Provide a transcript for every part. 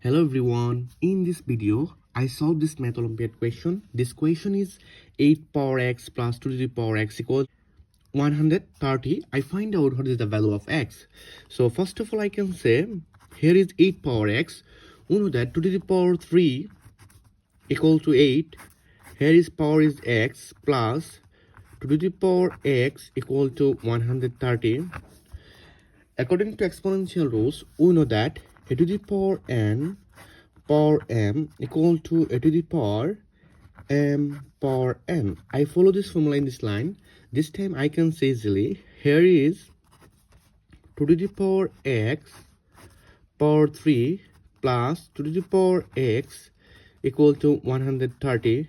Hello everyone, in this video I solved this math Olympiad question. This question is 8 power x plus 2 to the power x equals 130. I find out what is the value of x. So first of all I can say here is 8 power x. We know that 2 to the power 3 equal to 8. Here is power is x plus 2 to the power x equal to 130. According to exponential rules, we know that a to the power n power m equal to a to the power m power n. I follow this formula in this line. This time I can say easily, here is 2 to the power x power 3 plus 2 to the power x equal to 130.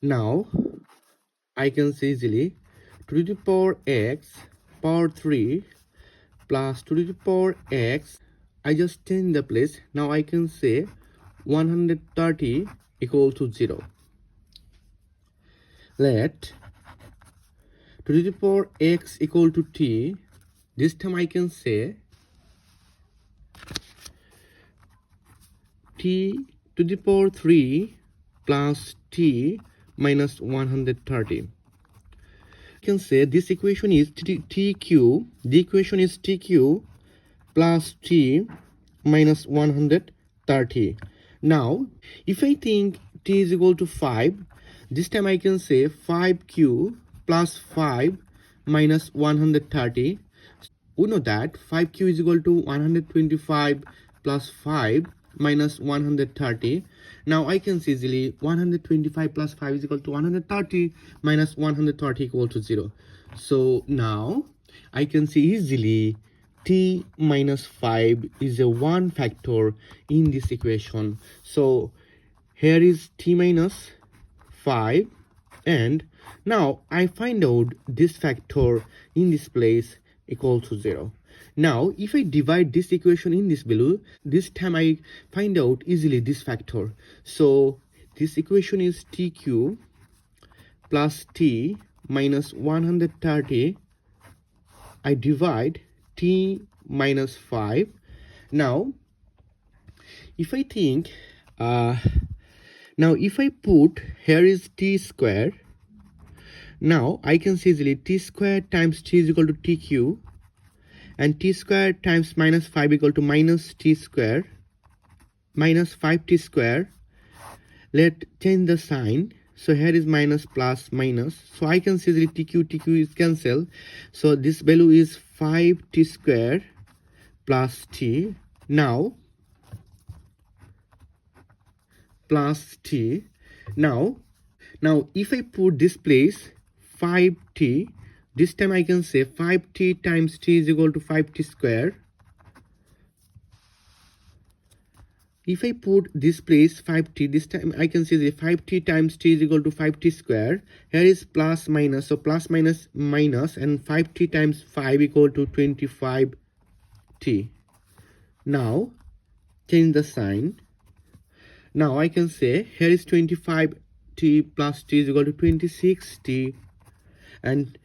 Now I can say easily 2 to the power x power 3 plus 2 to the power x. I just change the place. Now I can say 130 equal to 0. Let 2 to the power x equal to t. This time I can say t to the power 3 plus t minus 130. Can say this equation is tq. The equation is tq plus t minus 130. Now if I think t is equal to 5, this time I can say 5q plus 5 minus 130. We know that 5q is equal to 125 plus 5 minus 130. Now I can see easily 125 plus 5 is equal to 130 minus 130 equal to 0. So now I can see easily t minus 5 is a one factor in this equation. So here is t minus 5, and now I find out this factor in this place equal to 0. Now if I divide this equation in this below, this time I find out easily this factor. So this equation is tq plus t minus 130. I divide t minus 5. Now if I think now if I put here is t square, now I can see easily t square times t is equal to tq, and t square times minus 5 equal to minus t square minus 5t square. Let change the sign. So here is minus plus minus. So I can see easily tq is cancelled. So this value is 5t square plus t. Now plus t. Now if I put this place 5t, this time I can say 5t times t is equal to 5t square. If I put this place 5t, this time I can say 5t times t is equal to 5t square. Here is plus minus, so plus minus minus, and 5t times 5 equal to 25t. Now change the sign. Now I can say here is 25t plus t is equal to 26t, and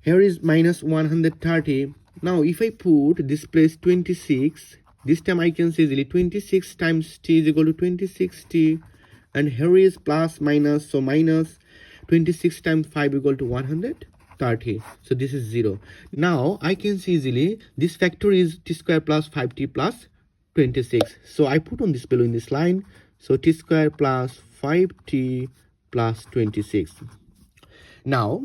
here is minus 130. Now if I put this place 26, this time I can say easily 26 times t is equal to 26t, and here is plus minus, so minus 26 times 5 equal to 130. So this is 0. Now I can see easily this factor is t square plus 5t plus 26. So I put on this below in this line. So t square plus 5t plus 26. Now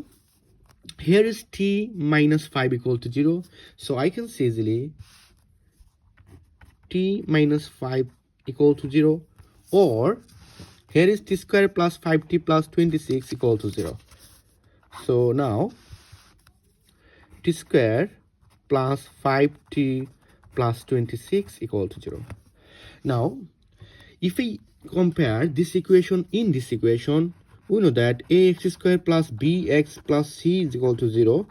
here is t minus 5 equal to 0. So I can say easily t minus 5 equal to 0, or here is t square plus 5t plus 26 equal to 0. So now t square plus 5t plus 26 equal to 0. Now if I compare this equation in this equation, we know that ax square plus bx plus c is equal to 0.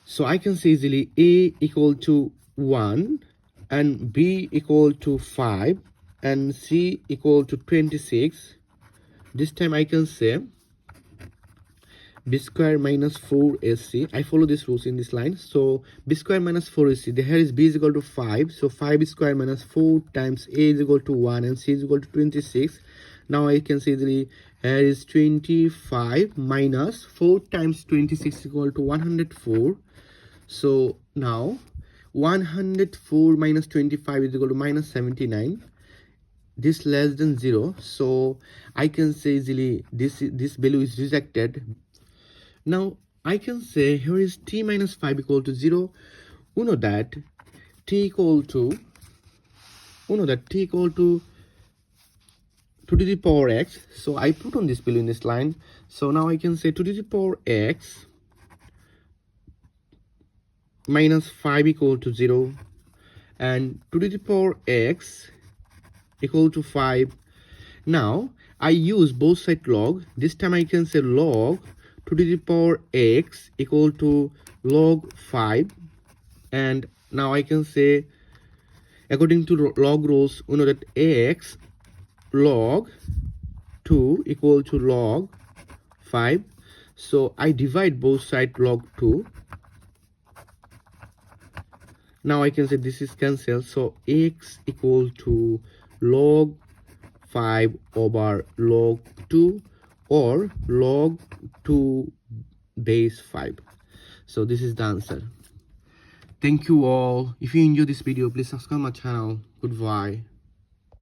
So I can say easily a equal to 1 and b equal to 5 and c equal to 26. This time I can say b square minus 4ac. I follow these rules in this line. So b square minus 4ac, here is b is equal to 5, so 5 square minus 4 times a is equal to 1 and c is equal to 26. Now I can say here is 25 minus 4 times 26 equal to 104. So now 104 minus 25 is equal to minus 79. This less than 0, so I can say easily this value is rejected. Now I can say here is t minus 5 equal to 0. We know that t equal to 2 to the power x. So I put on this value in this line. So now I can say 2 to the power x minus 5 equal to 0 and 2 to the power x equal to 5. Now I use both side log. This time I can say log 2 to the power x equal to log 5. And now I can say according to log rules, we know that x log 2 equal to log 5. So I divide both sides log 2. Now I can say this is cancelled. So x equal to log 5 over log 2 or log 2 base 5. So this is the answer. Thank you all. If you enjoyed this video, please subscribe my channel. Goodbye.